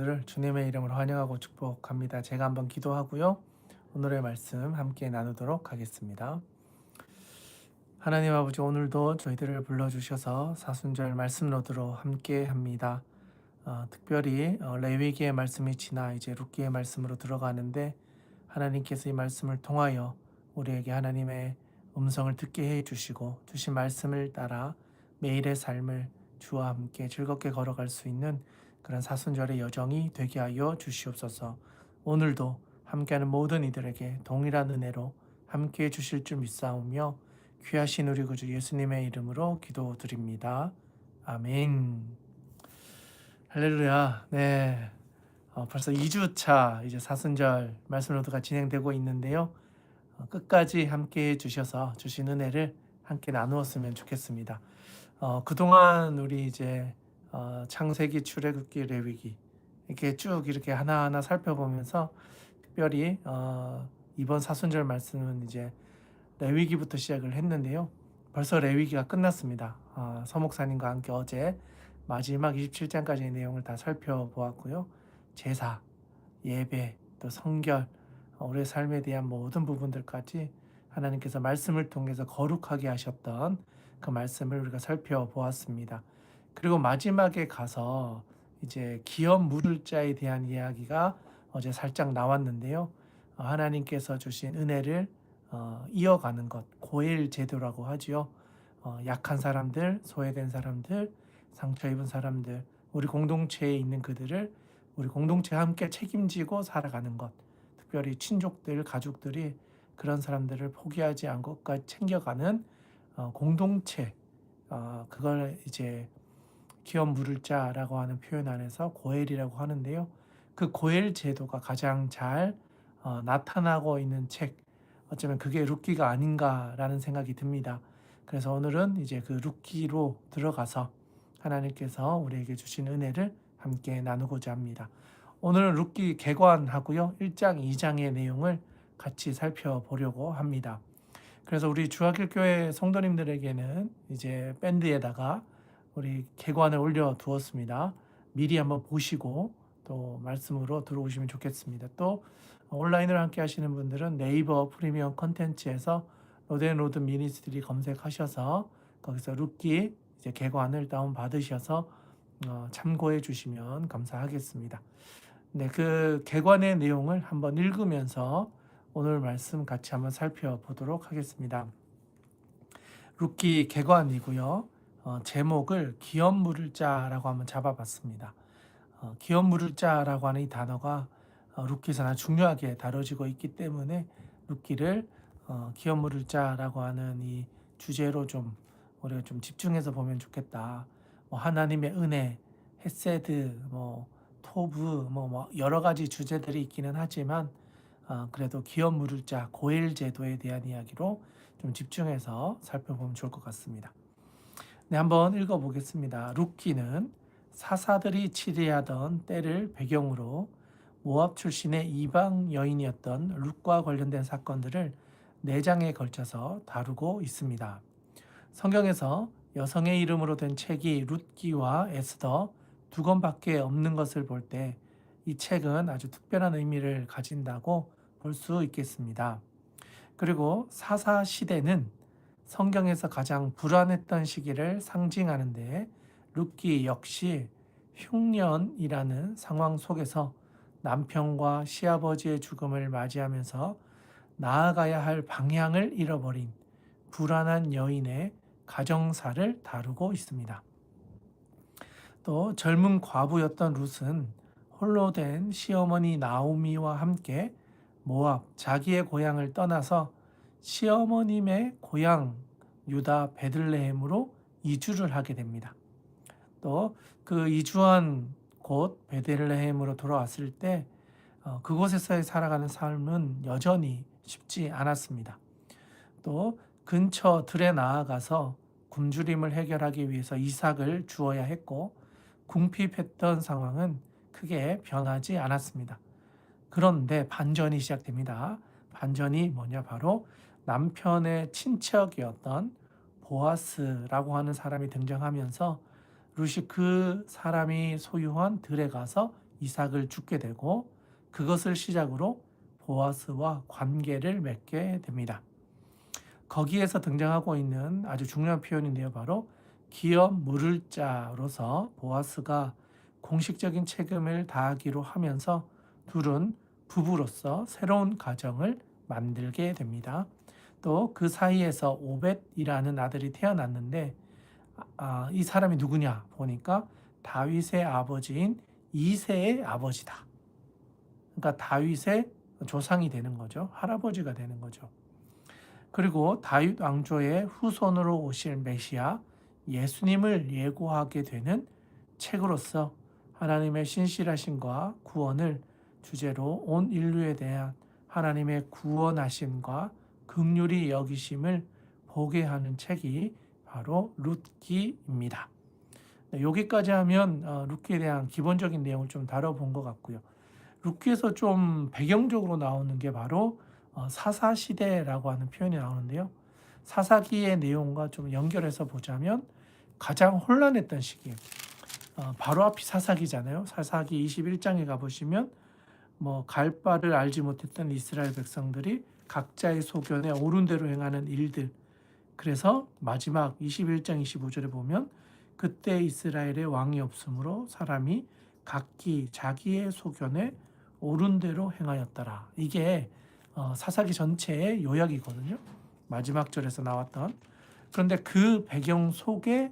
여러분들을 주님의 이름으로 환영하고 축복합니다. 제가 한번 기도하고요. 오늘의 말씀 함께 나누도록 하겠습니다. 하나님 아버지, 오늘도 저희들을 불러주셔서 사순절 말씀 로드로 함께 합니다. 특별히 레위기의 말씀이 지나 이제 룻기의 말씀으로 들어가는데, 하나님께서 이 말씀을 통하여 우리에게 하나님의 음성을 듣게 해 주시고, 주신 말씀을 따라 매일의 삶을 주와 함께 즐겁게 걸어갈 수 있는 그런 사순절의 여정이 되게 하여 주시옵소서. 오늘도 함께하는 모든 이들에게 동일한 은혜로 함께해 주실 줄 믿사오며, 귀하신 우리 구주 예수님의 이름으로 기도드립니다. 아멘. 할렐루야. 네. 벌써 2주차 이제 사순절 말씀 로드가 진행되고 있는데요. 끝까지 함께 해주셔서 주신 은혜를 함께 나누었으면 좋겠습니다. 그동안 우리 이제 창세기, 출애굽기, 레위기 이렇게 쭉 이렇게 하나하나 살펴보면서, 특별히 이번 사순절 말씀은 이제 레위기부터 시작을 했는데요. 벌써 레위기가 끝났습니다. 서목사님과 함께 어제 마지막 27장까지의 내용을 다 살펴보았고요. 제사, 예배, 또 성결, 우리의 삶에 대한 모든 부분들까지 하나님께서 말씀을 통해서 거룩하게 하셨던 그 말씀을 우리가 살펴보았습니다. 그리고 마지막에 가서 이제 기업 물을 자에 대한 이야기가 어제 살짝 나왔는데요. 하나님께서 주신 은혜를 이어가는 것, 고엘 제도라고 하지요. 약한 사람들, 소외된 사람들, 상처 입은 사람들, 우리 공동체에 있는 그들을 우리 공동체와 함께 책임지고 살아가는 것, 특별히 친족들, 가족들이 그런 사람들을 포기하지 않고 끝까지 챙겨가는 공동체, 그걸 이제 기업 물을 자라고 하는 표현 안에서 고엘이라고 하는데요. 그 고엘 제도가 가장 잘 나타나고 있는 책, 어쩌면 그게 룻기가 아닌가라는 생각이 듭니다. 그래서 오늘은 이제 그 룻기로 들어가서 하나님께서 우리에게 주신 은혜를 함께 나누고자 합니다. 오늘은 룻기 개관하고요. 1장, 2장의 내용을 같이 살펴보려고 합니다. 그래서 우리 주학일교회 성도님들에게는 이제 밴드에다가 우리 개관을 올려 두었습니다. 미리 한번 보시고 또 말씀으로 들어오시면 좋겠습니다. 또 온라인으로 함께 하시는 분들은 네이버 프리미엄 컨텐츠에서 로드앤로드 미니스트리 검색하셔서 거기서 룻기 이제 개관을 다운 받으셔서 참고해 주시면 감사하겠습니다. 네, 그 개관의 내용을 한번 읽으면서 오늘 말씀 같이 한번 살펴보도록 하겠습니다. 룻기 개관이고요. 제목을 기업 물을 자라고 한번 잡아봤습니다. 기업 물을 자라고 하는 이 단어가 룻기에서 아주 중요하게 다뤄지고 있기 때문에 룻기를 기업 물을 자라고 하는 이 주제로 좀 우리가 좀 집중해서 보면 좋겠다. 하나님의 은혜, 헤세드, 토브, 여러 가지 주제들이 있기는 하지만 그래도 기업 물을 자, 고엘 제도에 대한 이야기로 좀 집중해서 살펴보면 좋을 것 같습니다. 네, 한번 읽어보겠습니다. 룻기는 사사들이 치리하던 때를 배경으로 모압 출신의 이방 여인이었던 룻과 관련된 사건들을 4장에 걸쳐서 다루고 있습니다. 성경에서 여성의 이름으로 된 책이 룻기와 에스더 2권밖에 없는 것을 볼 때 이 책은 아주 특별한 의미를 가진다고 볼 수 있겠습니다. 그리고 사사 시대는 성경에서 가장 불안했던 시기를 상징하는데, 룻기 역시 흉년이라는 상황 속에서 남편과 시아버지의 죽음을 맞이하면서 나아가야 할 방향을 잃어버린 불안한 여인의 가정사를 다루고 있습니다. 또 젊은 과부였던 룻은 홀로 된 시어머니 나오미와 함께 모압, 자기의 고향을 떠나서 시어머님의 고향 유다 베들레헴으로 이주를 하게 됩니다. 또 그 이주한 곳 베들레헴으로 돌아왔을 때 그곳에서 살아가는 삶은 여전히 쉽지 않았습니다. 또 근처 들에 나아가서 굶주림을 해결하기 위해서 이삭을 주어야 했고, 궁핍했던 상황은 크게 변하지 않았습니다. 그런데 반전이 시작됩니다. 반전이 뭐냐, 바로 남편의 친척이었던 보아스라고 하는 사람이 등장하면서 룻이 그 사람이 소유한 들에 가서 이삭을 죽게 되고 그것을 시작으로 보아스와 관계를 맺게 됩니다. 거기에서 등장하고 있는 아주 중요한 표현인데요. 바로 기업 물을 자로서 보아스가 공식적인 책임을 다하기로 하면서 둘은 부부로서 새로운 가정을 만들게 됩니다. 또 그 사이에서 오벳이라는 아들이 태어났는데 이 사람이 누구냐 보니까 다윗의 아버지인 이새의 아버지다. 그러니까 다윗의 조상이 되는 거죠. 할아버지가 되는 거죠. 그리고 다윗 왕조의 후손으로 오실 메시아 예수님을 예고하게 되는 책으로서 하나님의 신실하심과 구원을 주제로 온 인류에 대한 하나님의 구원하심과 긍휼히 여기심을 보게 하는 책이 바로 룻기입니다. 여기까지 하면 룻기에 대한 기본적인 내용을 좀 다뤄본 것 같고요. 룻기에서 좀 배경적으로 나오는 게 바로 사사시대라고 하는 표현이 나오는데요. 사사기의 내용과 좀 연결해서 보자면 가장 혼란했던 시기, 바로 앞이 사사기잖아요. 사사기 21장에 가보시면 갈 바를 알지 못했던 이스라엘 백성들이 각자의 소견에 옳은 대로 행하는 일들, 그래서 마지막 21장 25절에 보면 그때 이스라엘에 왕이 없으므로 사람이 각기 자기의 소견에 옳은 대로 행하였더라. 이게 사사기 전체의 요약이거든요. 마지막 절에서 나왔던. 그런데 그 배경 속에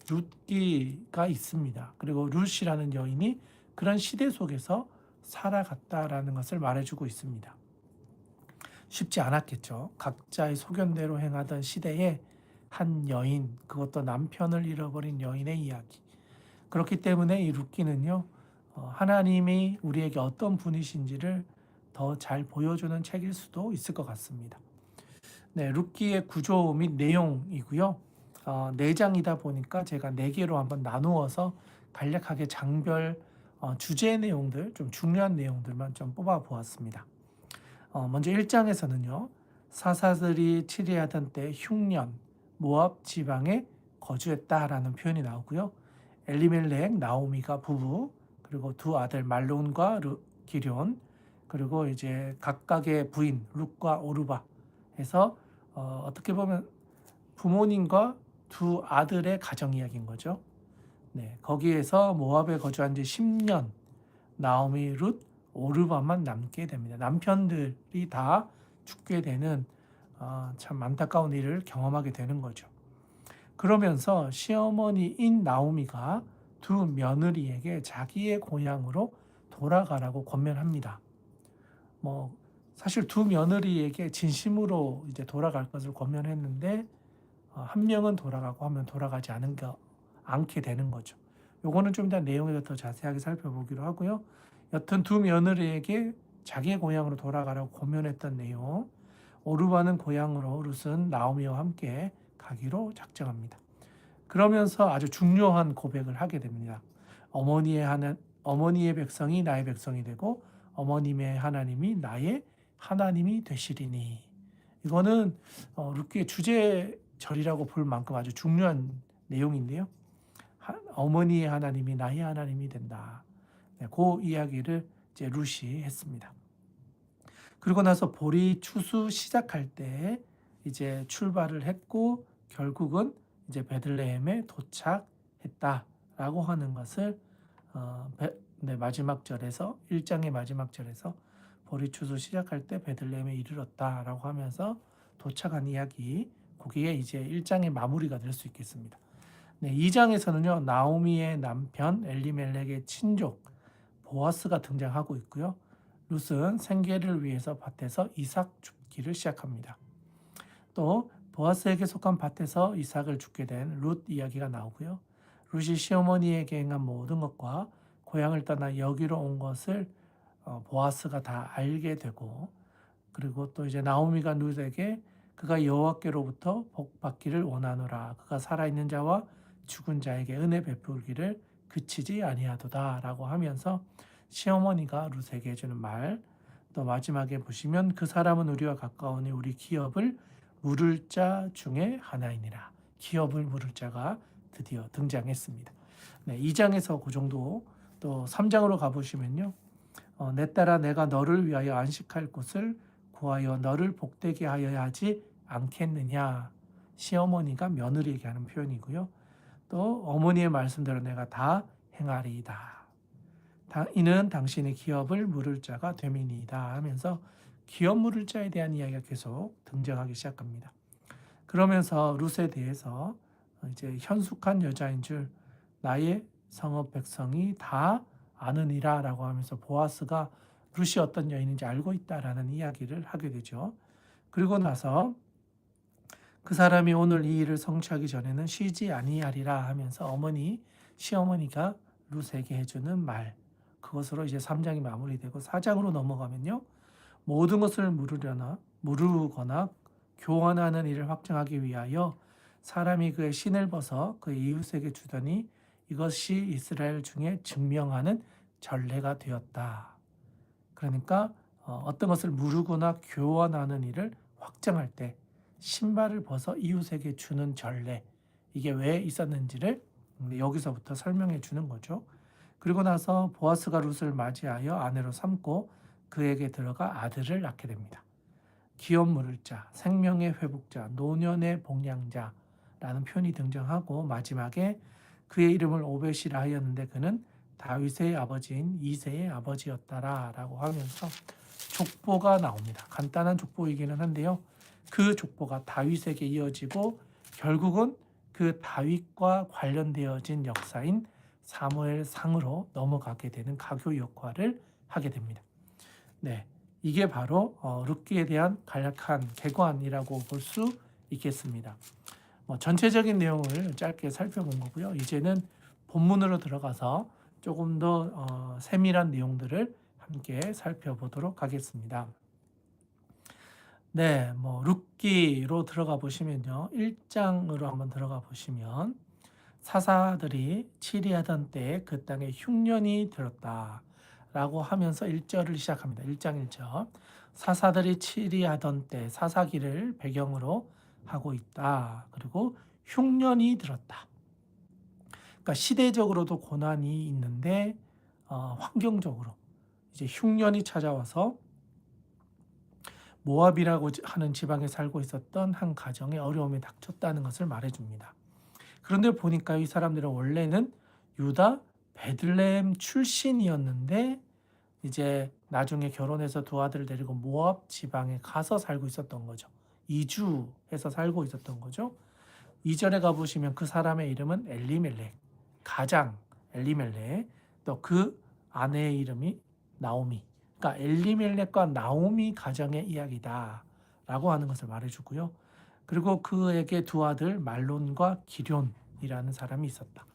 룻기가 있습니다. 그리고 룻이라는 여인이 그런 시대 속에서 살아갔다라는 것을 말해주고 있습니다. 쉽지 않았겠죠. 각자의 소견대로 행하던 시대에 한 여인, 그것도 남편을 잃어버린 여인의 이야기. 그렇기 때문에 이 룻기는요, 하나님이 우리에게 어떤 분이신지를 더 잘 보여주는 책일 수도 있을 것 같습니다. 네, 룻기의 구조 및 내용이고요. 4장이다 보니까 제가 4개로 한번 나누어서 간략하게 장별 주제 내용들, 좀 중요한 내용들만 좀 뽑아 보았습니다. 먼저 1장에서는요. 사사들이 치리하던 때 흉년, 모압 지방에 거주했다라는 표현이 나오고요. 엘리멜렉, 나오미가 부부, 그리고 두 아들 말론과 기럨, 그리고 이제 각각의 부인 룻과 오르바 해서 어떻게 보면 부모님과 두 아들의 가정 이야기인 거죠. 네, 거기에서 모압에 거주한 지 10년 나오미, 룻, 오르바만 남게 됩니다. 남편들이 다 죽게 되는 참 안타까운 일을 경험하게 되는 거죠. 그러면서 시어머니인 나오미가 두 며느리에게 자기의 고향으로 돌아가라고 권면합니다. 사실 두 며느리에게 진심으로 이제 돌아갈 것을 권면했는데 한 명은 돌아가고 한 명은 돌아가지 않게 되는 거죠. 요거는 좀 이따 내용에 더 자세하게 살펴보기로 하고요. 여튼 두 며느리에게 자기의 고향으로 돌아가라고 권면했던 내용, 오르바는 고향으로 룻은 나오미와 함께 가기로 작정합니다. 그러면서 아주 중요한 고백을 하게 됩니다. 어머니의 백성이 나의 백성이 되고 어머님의 하나님이 나의 하나님이 되시리니. 이거는 룻기의 주제절이라고 볼 만큼 아주 중요한 내용인데요. 어머니의 하나님이 나의 하나님이 된다. 네, 그 이야기를 이제 룻이 했습니다. 그리고 나서 보리 추수 시작할 때 이제 출발을 했고 결국은 이제 베들레헴에 도착했다라고 하는 것을 마지막 절에서 1장의 마지막 절에서 보리 추수 시작할 때 베들레헴에 이르렀다라고 하면서 도착한 이야기, 거기에 이제 1장의 마무리가 될 수 있겠습니다. 네, 2장에서는요 나오미의 남편 엘리멜렉의 친족 보아스가 등장하고 있고요. 룻은 생계를 위해서 밭에서 이삭 줍기를 시작합니다. 또 보아스에게 속한 밭에서 이삭을 줍게 된 룻 이야기가 나오고요. 룻이 시어머니에게 행한 모든 것과 고향을 떠나 여기로 온 것을 보아스가 다 알게 되고, 그리고 또 이제 나오미가 룻에게 그가 여호와께로부터 복 받기를 원하노라, 그가 살아있는 자와 죽은 자에게 은혜 베풀기를 그치지 아니하도다라고 하면서 시어머니가 룻에게 해주는 말, 또 마지막에 보시면 그 사람은 우리와 가까우니 우리 기업을 물을 자 중에 하나이니라. 기업을 물을 자가 드디어 등장했습니다. 네, 2장에서 그 정도 또 3장으로 가보시면요. 내 딸아 내가 너를 위하여 안식할 곳을 구하여 너를 복되게 하여야 하지 않겠느냐. 시어머니가 며느리에게 하는 표현이고요. 또 어머니의 말씀대로 내가 다 행하리이다. 이는 당신의 기업을 물을 자가 됨이니이다 하면서 기업 물을 자에 대한 이야기가 계속 등장하기 시작합니다. 그러면서 룻에 대해서 이제 현숙한 여자인 줄 나의 성읍 백성이 다 아느니라라고 하면서 보아스가 룻이 어떤 여인인지 알고 있다라는 이야기를 하게 되죠. 그리고 나서 그 사람이 오늘 이 일을 성취하기 전에는 쉬지 아니하리라 하면서 시어머니가 룻에게 해주는 말, 그것으로 이제 3장이 마무리되고 4장으로 넘어가면요. 모든 것을 무르거나 교환하는 일을 확정하기 위하여 사람이 그의 신을 벗어 그의 이웃에게 주더니 이것이 이스라엘 중에 증명하는 전례가 되었다. 그러니까 어떤 것을 무르거나 교환하는 일을 확정할 때 신발을 벗어 이웃에게 주는 전례, 이게 왜 있었는지를 여기서부터 설명해 주는 거죠. 그리고 나서 보아스가 룻을 맞이하여 아내로 삼고 그에게 들어가 아들을 낳게 됩니다. 기업 물을 자, 생명의 회복자, 노년의 복량자라는 표현이 등장하고 마지막에 그의 이름을 오벳이라 하였는데 그는 다윗의 아버지인 이새의 아버지였다라고 하면서 족보가 나옵니다. 간단한 족보이기는 한데요. 그 족보가 다윗에게 이어지고 결국은 그 다윗과 관련되어진 역사인 사무엘상으로 넘어가게 되는 가교 역할을 하게 됩니다. 네, 이게 바로 룻기에 대한 간략한 개관이라고 볼 수 있겠습니다. 전체적인 내용을 짧게 살펴본 거고요. 이제는 본문으로 들어가서 조금 더 세밀한 내용들을 함께 살펴보도록 하겠습니다. 네, 룻기로 들어가 보시면요. 1장으로 한번 들어가 보시면 사사들이 치리하던 때에 그 땅에 흉년이 들었다 라고 하면서 1절을 시작합니다. 1장 1절. 사사들이 치리하던 때, 사사기를 배경으로 하고 있다. 그리고 흉년이 들었다. 그러니까 시대적으로도 고난이 있는데 환경적으로 이제 흉년이 찾아와서 모압이라고 하는 지방에 살고 있었던 한 가정에 어려움이 닥쳤다는 것을 말해줍니다. 그런데 보니까 이 사람들은 원래는 유다 베들레헴 출신이었는데 이제 나중에 결혼해서 두 아들을 데리고 모압 지방에 가서 살고 있었던 거죠. 이주해서 살고 있었던 거죠. 2절에 가보시면 그 사람의 이름은 엘리멜렉, 가장 엘리멜렉, 또 그 아내의 이름이 나오미. 그러니까 엘리멜렉과 나오미 가정의 이야기다 라고 하는 것을 말해주고요. 그리고 그에게 두 아들 말론과 기럨이라는 사람이 있었다.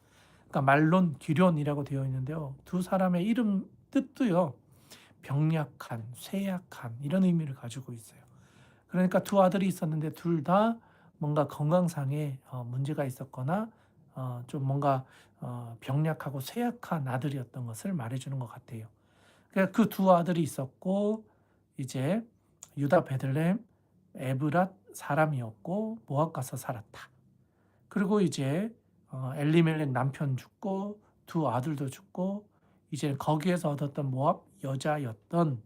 그러니까 말론, 기럨이라고 되어 있는데요. 두 사람의 이름 뜻도요. 병약한, 쇠약한 이런 의미를 가지고 있어요. 그러니까 두 아들이 있었는데 둘 다 뭔가 건강상에 문제가 있었거나 좀 뭔가 병약하고 쇠약한 아들이었던 것을 말해주는 것 같아요. 그러니까 그 두 아들이 있었고 이제 유다 베들레헴 에브랏 사람이었고 모압 가서 살았다. 그리고 이제 엘리멜렉 남편 죽고 두 아들도 죽고 이제 거기에서 얻었던 모압 여자였던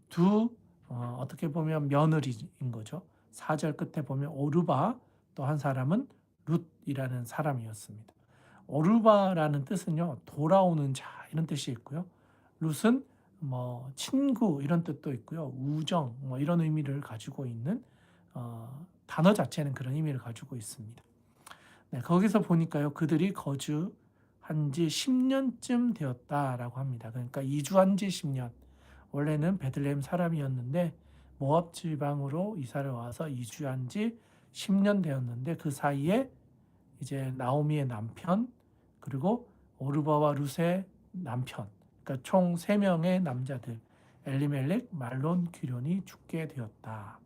두 어떻게 보면 며느리인 거죠. 4절 끝에 보면 오르바 또 한 사람은 룻이라는 사람이었습니다. 오르바라는 뜻은요 돌아오는 자 이런 뜻이 있고요. 룻은 친구 이런 뜻도 있고요. 우정 이런 의미를 가지고 있는 단어 자체는 그런 의미를 가지고 있습니다. 네, 거기서 보니까요 그들이 거주한 지 10년쯤 되었다라고 합니다. 그러니까 이주한 지 10년. 원래는 베들레헴 사람이었는데 모압 지방으로 이사를 와서 이주한 지 10년 되었는데 그 사이에 이제 나오미의 남편 그리고 오르바와 룻의 남편 그러니까 총 3명의 남자들 엘리멜렉, 말론, 기럨이 죽게 되었다.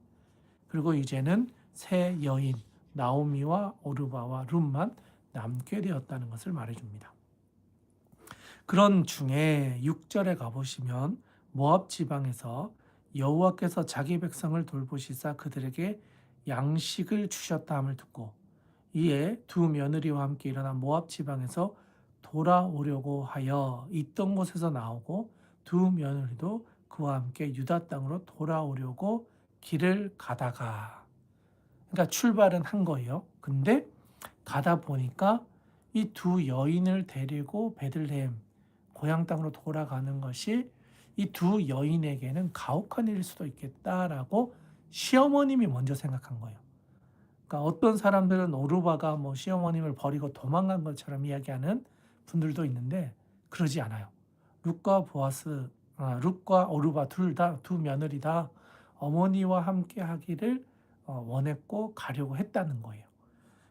그리고 이제는 세 여인 나오미와 오르바와 룻만 남게 되었다는 것을 말해줍니다. 그런 중에 6절에 가보시면 모압 지방에서 여호와께서 자기 백성을 돌보시사 그들에게 양식을 주셨다 함을 듣고 이에 두 며느리와 함께 일어나 모압 지방에서 돌아오려고 하여 있던 곳에서 나오고 두 며느리도 그와 함께 유다 땅으로 돌아오려고 길을 가다가, 그러니까 출발은 한 거예요. 근데 가다 보니까 이 두 여인을 데리고 베들레헴 고향 땅으로 돌아가는 것이 이 두 여인에게는 가혹한 일일 수도 있겠다라고 시어머님이 먼저 생각한 거예요. 그러니까 어떤 사람들은 오르바가 뭐 시어머님을 버리고 도망간 것처럼 이야기하는 분들도 있는데 그러지 않아요. 룻과 오르바 둘 다, 두 며느리 다 어머니와 함께 하기를 원했고 가려고 했다는 거예요.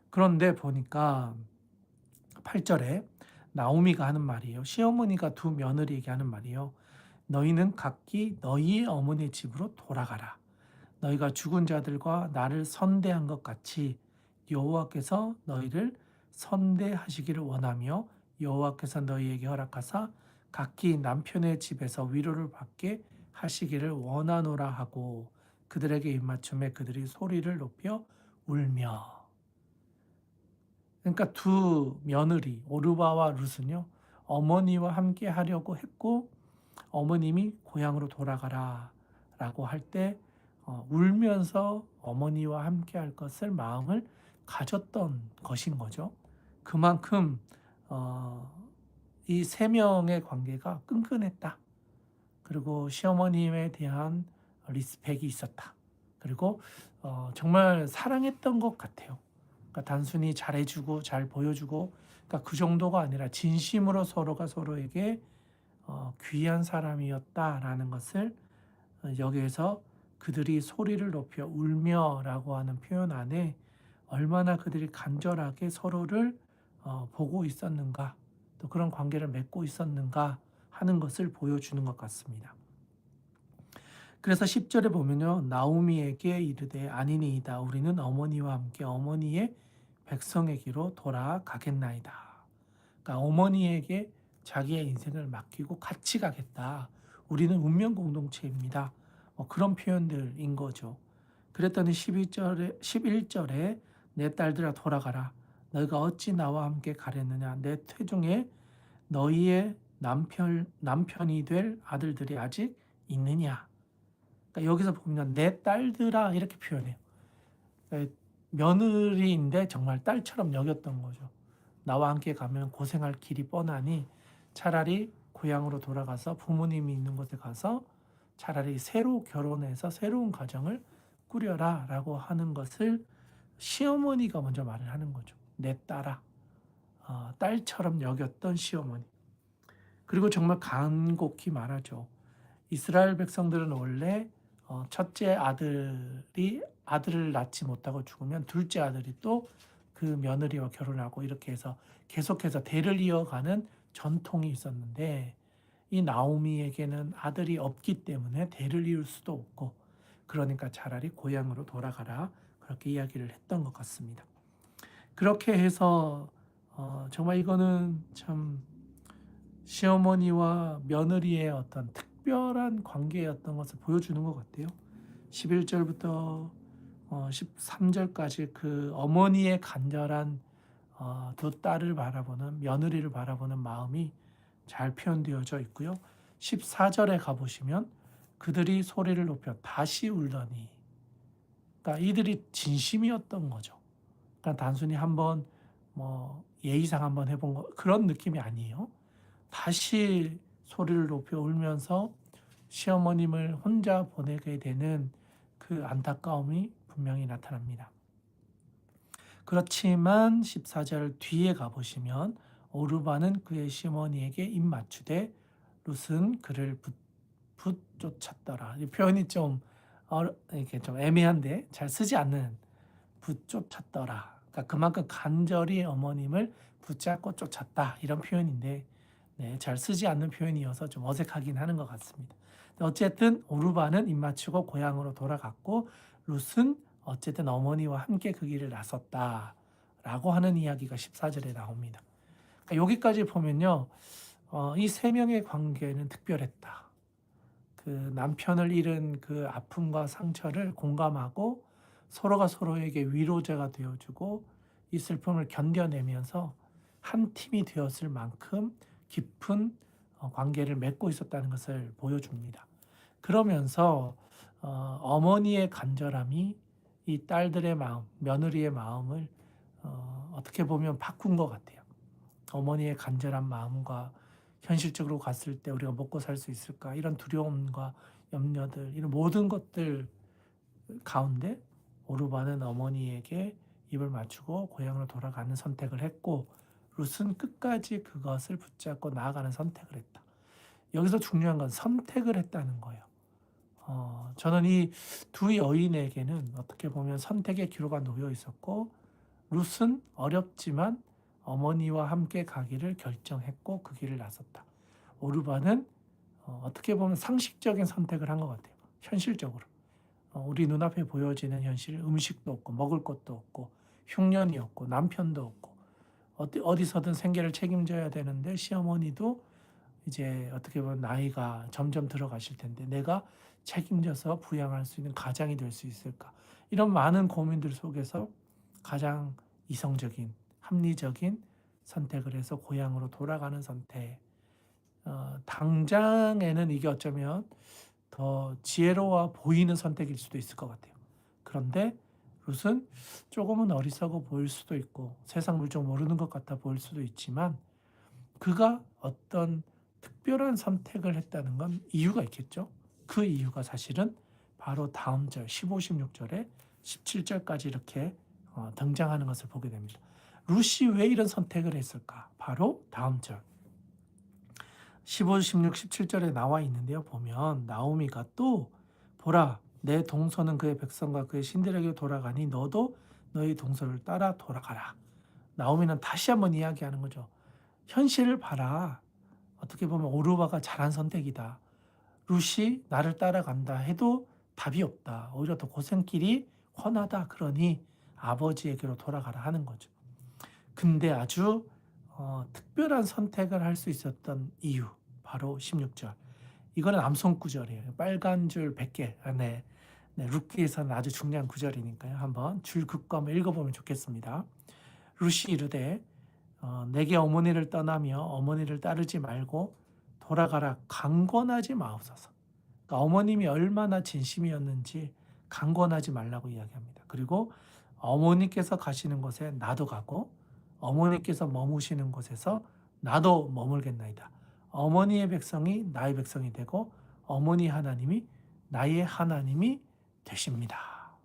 그런데 보니까 8절에 나오미가 하는 말이에요. 시어머니가 두 며느리에게 하는 말이에요. 너희는 각기 너희의 어머니의 집으로 돌아가라. 너희가 죽은 자들과 나를 선대한 것 같이 여호와께서 너희를 선대하시기를 원하며 여호와께서 너희에게 허락하사 각기 남편의 집에서 위로를 받게 하시기를 원하노라 하고 그들에게 입맞춤에 그들이 소리를 높여 울며. 그러니까 두 며느리 오르바와 룻은요 어머니와 함께 하려고 했고 어머님이 고향으로 돌아가라 라고 할 때 울면서 어머니와 함께 할 것을 마음을 가졌던 것인 거죠. 그만큼 이 세 명의 관계가 끈끈했다. 그리고 시어머님에 대한 리스펙이 있었다. 그리고 정말 사랑했던 것 같아요. 그러니까 단순히 잘해주고 잘 보여주고 그러니까 그 정도가 아니라 진심으로 서로가 서로에게 귀한 사람이었다라는 것을 여기에서 그들이 소리를 높여 울며라고 하는 표현 안에 얼마나 그들이 간절하게 서로를 보고 있었는가 또 그런 관계를 맺고 있었는가 하는 것을 보여주는 것 같습니다. 그래서 10절에 보면요. 나오미에게 이르되 아니니이다. 우리는 어머니와 함께 어머니의 백성에게로 돌아가겠나이다. 그러니까 어머니에게 자기의 인생을 맡기고 같이 가겠다. 우리는 운명 공동체입니다. 그런 표현들인 거죠. 그랬더니 11절에 내 딸들아 돌아가라. 너희가 어찌 나와 함께 가렸느냐. 내 태중에 너희의 남편이 될 아들들이 아직 있느냐. 그러니까 여기서 보면 내 딸들아 이렇게 표현해요. 그러니까 며느리인데 정말 딸처럼 여겼던 거죠. 나와 함께 가면 고생할 길이 뻔하니 차라리 고향으로 돌아가서 부모님이 있는 곳에 가서 차라리 새로 결혼해서 새로운 가정을 꾸려라 라고 하는 것을 시어머니가 먼저 말을 하는 거죠. 내 딸아. 딸처럼 여겼던 시어머니. 그리고 정말 간곡히 말하죠. 이스라엘 백성들은 원래 첫째 아들이 아들을 낳지 못하고 죽으면 둘째 아들이 또 그 며느리와 결혼하고 이렇게 해서 계속해서 대를 이어가는 전통이 있었는데 이 나오미에게는 아들이 없기 때문에 대를 이을 수도 없고 그러니까 차라리 고향으로 돌아가라 그렇게 이야기를 했던 것 같습니다. 그렇게 해서 정말 이거는 참 시어머니와 며느리의 어떤 특별한 관계였던 것을 보여주는 것 같아요. 11절부터 13절까지 그 어머니의 간절한 두 딸을 바라보는 며느리를 바라보는 마음이 잘 표현되어져 있고요. 14절에 가보시면 그들이 소리를 높여 다시 울더니 그러니까 이들이 진심이었던 거죠. 그러니까 단순히 한번 예의상 한번 해본 거 그런 느낌이 아니에요. 다시 소리를 높여 울면서 시어머님을 혼자 보내게 되는 그 안타까움이 분명히 나타납니다. 그렇지만 14절 뒤에 가보시면 오르바는 그의 시어머니에게 입맞추되 룻은 그를 붙쫓았더라. 이 표현이 좀 이렇게 좀 애매한데 잘 쓰지 않는 붙쫓았더라. 그러니까 그만큼 간절히 어머님을 붙잡고 쫓았다 이런 표현인데 잘 쓰지 않는 표현이어서 좀 어색하긴 하는 것 같습니다. 어쨌든 오르바는 입맞추고 고향으로 돌아갔고 룻은 어쨌든 어머니와 함께 그 길을 나섰다라고 하는 이야기가 14절에 나옵니다. 그러니까 여기까지 보면요. 이 세 명의 관계는 특별했다. 그 남편을 잃은 그 아픔과 상처를 공감하고 서로가 서로에게 위로자가 되어주고 이 슬픔을 견뎌내면서 한 팀이 되었을 만큼 깊은 관계를 맺고 있었다는 것을 보여줍니다. 그러면서 어머니의 간절함이 이 딸들의 마음, 며느리의 마음을 어떻게 보면 바꾼 것 같아요. 어머니의 간절한 마음과 현실적으로 갔을 때 우리가 먹고 살 수 있을까? 이런 두려움과 염려들, 이런 모든 것들 가운데 오르반은 어머니에게 입을 맞추고 고향으로 돌아가는 선택을 했고, 룻은 끝까지 그것을 붙잡고 나아가는 선택을 했다. 여기서 중요한 건 선택을 했다는 거예요. 저는 이 두 여인에게는 어떻게 보면 선택의 기로가 놓여 있었고, 룻은 어렵지만 어머니와 함께 가기를 결정했고 그 길을 나섰다. 오르반은 어떻게 보면 상식적인 선택을 한 것 같아요. 현실적으로. 우리 눈앞에 보여지는 현실, 음식도 없고 먹을 것도 없고 흉년이 없고 남편도 없고 어디서든 생계를 책임져야 되는데, 시어머니도 이제 어떻게 보면 나이가 점점 들어가실 텐데 내가 책임져서 부양할 수 있는 가장이 될 수 있을까? 이런 많은 고민들 속에서 가장 이성적인, 합리적인 선택을 해서 고향으로 돌아가는 선택. 당장에는 이게 어쩌면 더 지혜로워 보이는 선택일 수도 있을 것 같아요. 그런데 룻은 조금은 어리석어 보일 수도 있고 세상 물정 모르는 것 같아 보일 수도 있지만, 그가 어떤 특별한 선택을 했다는 건 이유가 있겠죠. 그 이유가 사실은 바로 다음 절 15, 16절에 17절까지 이렇게 등장하는 것을 보게 됩니다. 룻이 왜 이런 선택을 했을까? 바로 다음 절 15, 16, 17절에 나와 있는데요. 보면 나오미가 또 보라, 내 동서는 그의 백성과 그의 신들에게 돌아가니 너도 너희 동서를 따라 돌아가라. 나오미는 다시 한번 이야기하는 거죠. 현실을 봐라. 어떻게 보면 오르바가 잘한 선택이다. 룻이 나를 따라간다 해도 답이 없다. 오히려 더 고생길이 훤하다. 그러니 아버지에게로 돌아가라 하는 거죠. 근데 아주 특별한 선택을 할 수 있었던 이유, 바로 16절. 이거는 암송 구절이에요. 빨간 줄 100개. 네. 룻기에서는 아주 중요한 구절이니까요. 한번 줄 긋고 한번 읽어보면 좋겠습니다. 룻이 이르되 내게 어머니를 떠나며 어머니를 따르지 말고 돌아가라 강권하지 마옵소서. 그러니까 어머님이 얼마나 진심이었는지 강권하지 말라고 이야기합니다. 그리고 어머니께서 가시는 곳에 나도 가고 어머니께서 머무시는 곳에서 나도 머물겠나이다. 어머니의 백성이 나의 백성이 되고 어머니 하나님이 나의 하나님이 되십니다.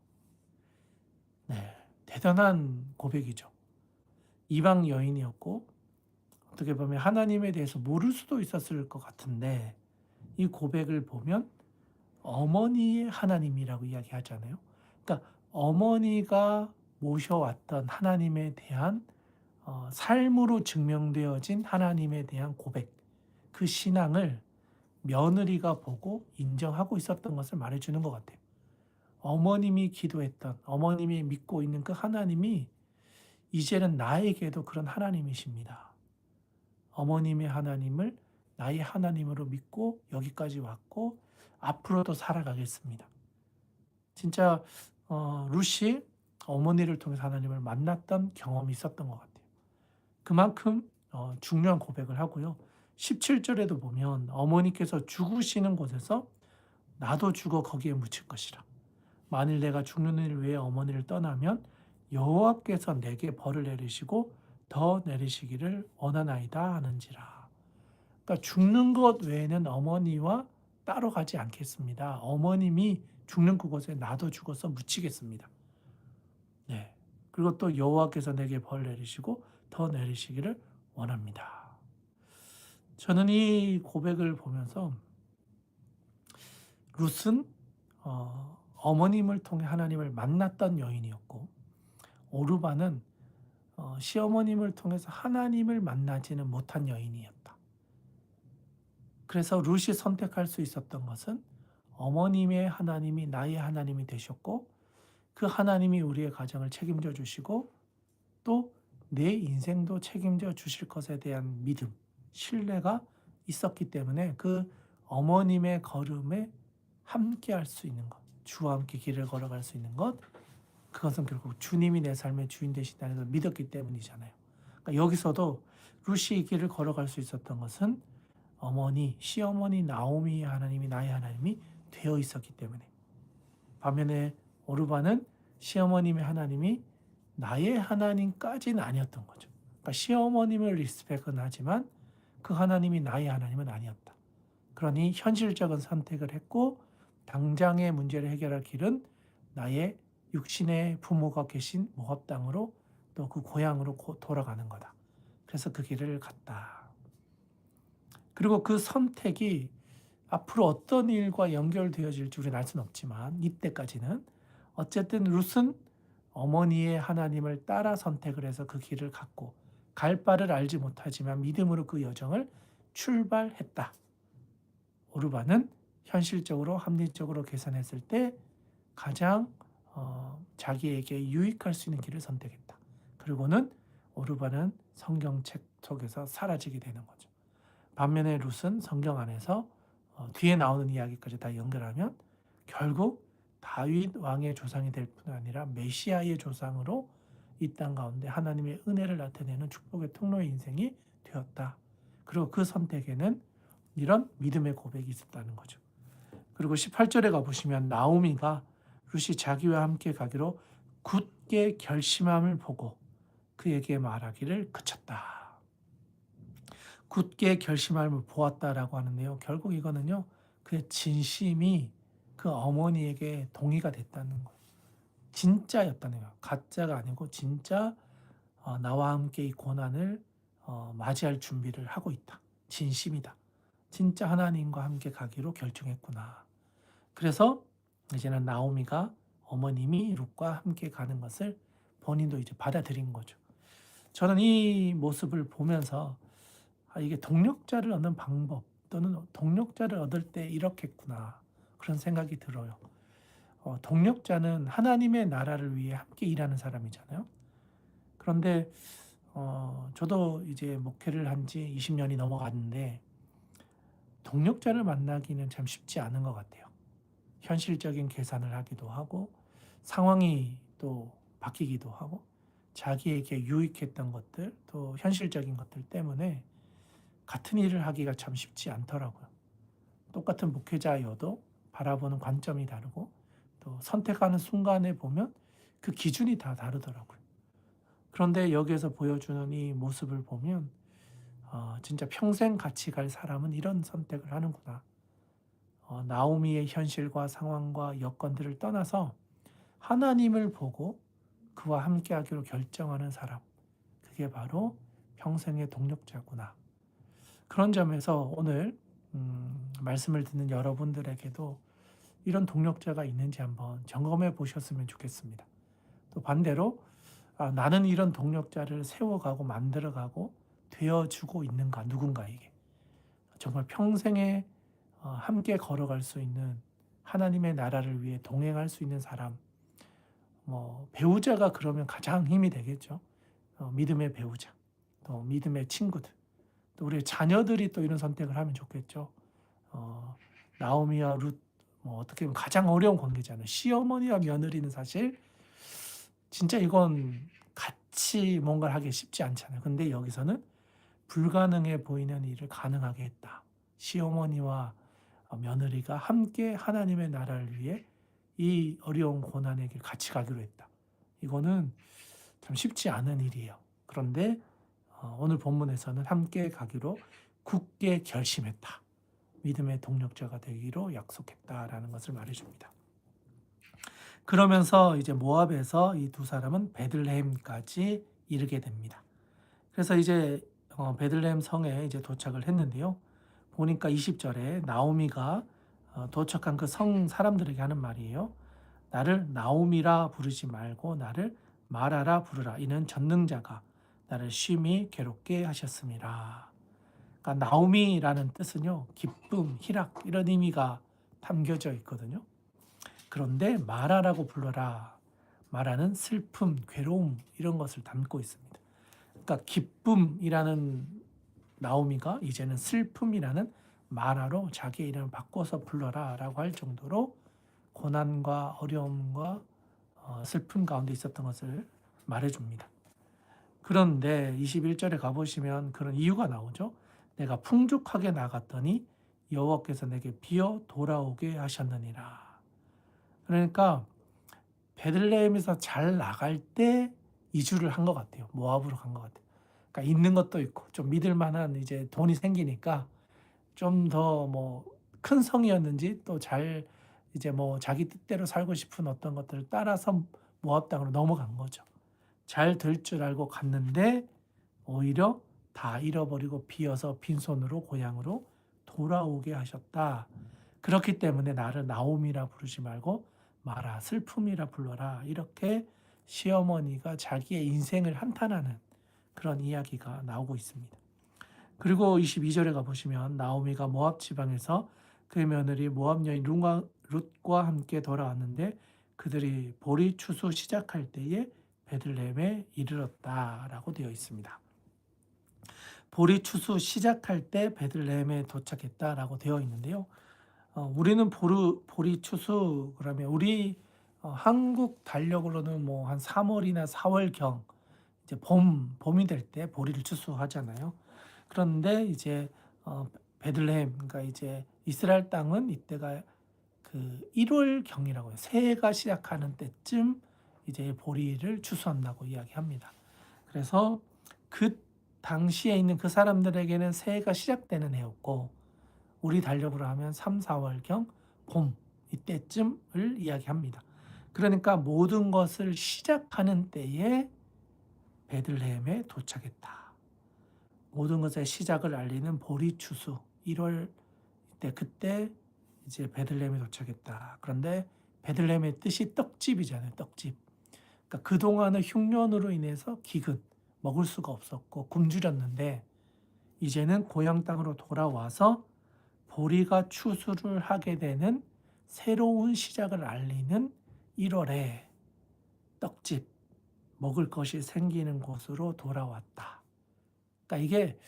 네, 대단한 고백이죠. 이방 여인이었고 어떻게 보면 하나님에 대해서 모를 수도 있었을 것 같은데, 이 고백을 보면 어머니의 하나님이라고 이야기하잖아요. 그러니까 어머니가 모셔왔던 하나님에 대한 삶으로 증명되어진 하나님에 대한 고백, 그 신앙을 며느리가 보고 인정하고 있었던 것을 말해주는 것 같아요. 어머님이 기도했던, 어머님이 믿고 있는 그 하나님이 이제는 나에게도 그런 하나님이십니다. 어머님의 하나님을 나의 하나님으로 믿고 여기까지 왔고 앞으로도 살아가겠습니다. 진짜 룻이 어머니를 통해서 하나님을 만났던 경험이 있었던 것 같아요. 그만큼 중요한 고백을 하고요. 17절에도 보면 어머니께서 죽으시는 곳에서 나도 죽어 거기에 묻힐 것이라. 만일 내가 죽는 일 외에 어머니를 떠나면 여호와께서 내게 벌을 내리시고 더 내리시기를 원하나이다 하는지라. 그러니까 죽는 것 외에는 어머니와 따로 가지 않겠습니다. 어머님이 죽는 그곳에 나도 죽어서 묻히겠습니다. 네. 그리고 또 여호와께서 내게 벌 내리시고 더 내리시기를 원합니다. 저는 이 고백을 보면서 룻은 어머님을 통해 하나님을 만났던 여인이었고, 오르바는 시어머님을 통해서 하나님을 만나지는 못한 여인이었다. 그래서 룻이 선택할 수 있었던 것은 어머님의 하나님이 나의 하나님이 되셨고 그 하나님이 우리의 가정을 책임져 주시고 또 내 인생도 책임져 주실 것에 대한 믿음, 신뢰가 있었기 때문에 그 어머님의 걸음에 함께 할 수 있는 것, 주와 함께 길을 걸어갈 수 있는 것, 그것은 결국 주님이 내 삶의 주인 되신다는 걸 믿었기 때문이잖아요. 그러니까 여기서도 룻이 이 길을 걸어갈 수 있었던 것은 시어머니 나오미의 하나님이 나의 하나님이 되어 있었기 때문에. 반면에 오르바는 시어머님의 하나님이 나의 하나님까지는 아니었던 거죠. 그러니까 시어머님을 리스펙은 하지만 그 하나님이 나의 하나님은 아니었다. 그러니 현실적인 선택을 했고 당장의 문제를 해결할 길은 나의 육신의 부모가 계신 모압 땅으로 또 그 고향으로 돌아가는 거다. 그래서 그 길을 갔다. 그리고 그 선택이 앞으로 어떤 일과 연결되어질지 우리는 알 수는 없지만 이때까지는 어쨌든 룻은 어머니의 하나님을 따라 선택을 해서 그 길을 갔고 갈 바를 알지 못하지만 믿음으로 그 여정을 출발했다. 오르바는 현실적으로 합리적으로 계산했을 때 가장 자기에게 유익할 수 있는 길을 선택했다. 그리고는 오르바는 성경책 속에서 사라지게 되는 거죠. 반면에 룻은 성경 안에서 뒤에 나오는 이야기까지 다 연결하면 결국 다윗 왕의 조상이 될 뿐 아니라 메시아의 조상으로 이 땅 가운데 하나님의 은혜를 나타내는 축복의 통로의 인생이 되었다. 그리고 그 선택에는 이런 믿음의 고백이 있었다는 거죠. 그리고 18절에 가보시면 나오미가 룻이 자기와 함께 가기로 굳게 결심함을 보고 그에게 말하기를 그쳤다. 굳게 결심함을 보았다라고 하는데요. 결국 이거는요. 그의 진심이 그 어머니에게 동의가 됐다는 거예요. 진짜였다는 거예요. 가짜가 아니고 진짜 나와 함께 이 고난을 맞이할 준비를 하고 있다. 진심이다. 진짜 하나님과 함께 가기로 결정했구나. 그래서 이제는 나오미가 어머님이 룻과 함께 가는 것을 본인도 이제 받아들인 거죠. 저는 이 모습을 보면서 이게 동력자를 얻는 방법 또는 동력자를 얻을 때 이렇겠구나 그런 생각이 들어요. 동력자는 하나님의 나라를 위해 함께 일하는 사람이잖아요. 그런데 저도 이제 목회를 한 지 20년이 넘어갔는데 동력자를 만나기는 참 쉽지 않은 것 같아요. 현실적인 계산을 하기도 하고 상황이 또 바뀌기도 하고 자기에게 유익했던 것들 또 현실적인 것들 때문에 같은 일을 하기가 참 쉽지 않더라고요. 똑같은 목회자여도 바라보는 관점이 다르고 또 선택하는 순간에 보면 그 기준이 다 다르더라고요. 그런데 여기에서 보여주는 이 모습을 보면 진짜 평생 같이 갈 사람은 이런 선택을 하는구나. 나오미의 현실과 상황과 여건들을 떠나서 하나님을 보고 그와 함께하기로 결정하는 사람. 그게 바로 평생의 동력자구나. 그런 점에서 오늘 말씀을 듣는 여러분들에게도 이런 동력자가 있는지 한번 점검해 보셨으면 좋겠습니다. 또 반대로 나는 이런 동력자를 세워가고 만들어가고 되어주고 있는가 누군가에게 정말 평생에 함께 걸어갈 수 있는 하나님의 나라를 위해 동행할 수 있는 사람 배우자가 그러면 가장 힘이 되겠죠. 믿음의 배우자 또 믿음의 친구들 또 우리 자녀들이 또 이런 선택을 하면 좋겠죠. 나오미와 룻 어떻게 보면 가장 어려운 관계잖아요. 시어머니와 며느리는 사실 진짜 이건 같이 뭔가를 하기 쉽지 않잖아요. 근데 여기서는 불가능해 보이는 일을 가능하게 했다. 시어머니와 며느리가 함께 하나님의 나라를 위해 이 어려운 고난의 길 같이 가기로 했다. 이거는 참 쉽지 않은 일이에요. 그런데 오늘 본문에서는 함께 가기로 굳게 결심했다. 믿음의 동력자가 되기로 약속했다라는 것을 말해줍니다. 그러면서 이제 모압에서 이 두 사람은 베들레헴까지 이르게 됩니다. 그래서 이제 베들레헴 성에 이제 도착을 했는데요. 보니까 20절에 나오미가 도착한 그 성 사람들에게 하는 말이에요. 나를 나오미라 부르지 말고 나를 마라라 부르라. 이는 전능자가 나를 쉼이 괴롭게 하셨습니다. 그러니까 나오미라는 뜻은요. 기쁨, 희락 이런 의미가 담겨져 있거든요. 그런데 마라라고 불러라. 마라는 슬픔, 괴로움 이런 것을 담고 있습니다. 그러니까 기쁨이라는 나오미가 이제는 슬픔이라는 마라로 자기의 이름을 바꿔서 불러라 라고 할 정도로 고난과 어려움과 슬픔 가운데 있었던 것을 말해줍니다. 그런데 21절에 가보시면 그런 이유가 나오죠. 내가 풍족하게 나갔더니 여호와께서 내게 비어 돌아오게 하셨느니라. 그러니까 베들레헴에서 잘 나갈 때 이주를 한 것 같아요. 모압으로 간 것 같아요. 그러니까 있는 것도 있고 좀 믿을 만한 이제 돈이 생기니까 좀 더 뭐 큰 성이었는지 또 잘 이제 뭐 자기 뜻대로 살고 싶은 어떤 것들을 따라서 모압 땅으로 넘어간 거죠. 잘 될 줄 알고 갔는데 오히려 다 잃어버리고 비어서 빈손으로 고향으로 돌아오게 하셨다. 그렇기 때문에 나를 나옴이라 부르지 말고 마라 슬픔이라 불러라. 이렇게 시어머니가 자기의 인생을 한탄하는 그런 이야기가 나오고 있습니다. 그리고 22절에 가보시면 나오미가 모압 지방에서 그의 며느리 모압 여인 룻과 함께 돌아왔는데 그들이 보리 추수 시작할 때에 베들레헴에 이르렀다라고 되어 있습니다. 보리 추수 시작할 때 베들레헴에 도착했다라고 되어 있는데요. 우리는 보리 추수 그러면 우리 한국 달력으로는 뭐 한 3월이나 4월경 이제 봄이 될 때 보리를 추수하잖아요. 그런데 이제 베들레헴 그러니까 이제 이스라엘 땅은 이때가 그 1월경이라고 해요. 새해가 시작하는 때쯤 이제 보리를 추수한다고 이야기합니다. 그래서 그 당시에 있는 그 사람들에게는 새해가 시작되는 해였고 우리 달력으로 하면 3, 4월경 봄 이때쯤을 이야기합니다. 그러니까 모든 것을 시작하는 때에 베들레헴에 도착했다. 모든 것의 시작을 알리는 보리 추수 1월 때 그때 이제 베들레헴에 도착했다. 그런데 베들레헴의 뜻이 떡집이잖아요. 떡집. 그러니까 그동안은 흉년으로 인해서 기근 먹을 수가 없었고 굶주렸는데 이제는 고향 땅으로 돌아와서 보리가 추수를 하게 되는 새로운 시작을 알리는 1월에 떡집 먹을 것이 생기는 곳으로 돌아왔다. 그러니까 이게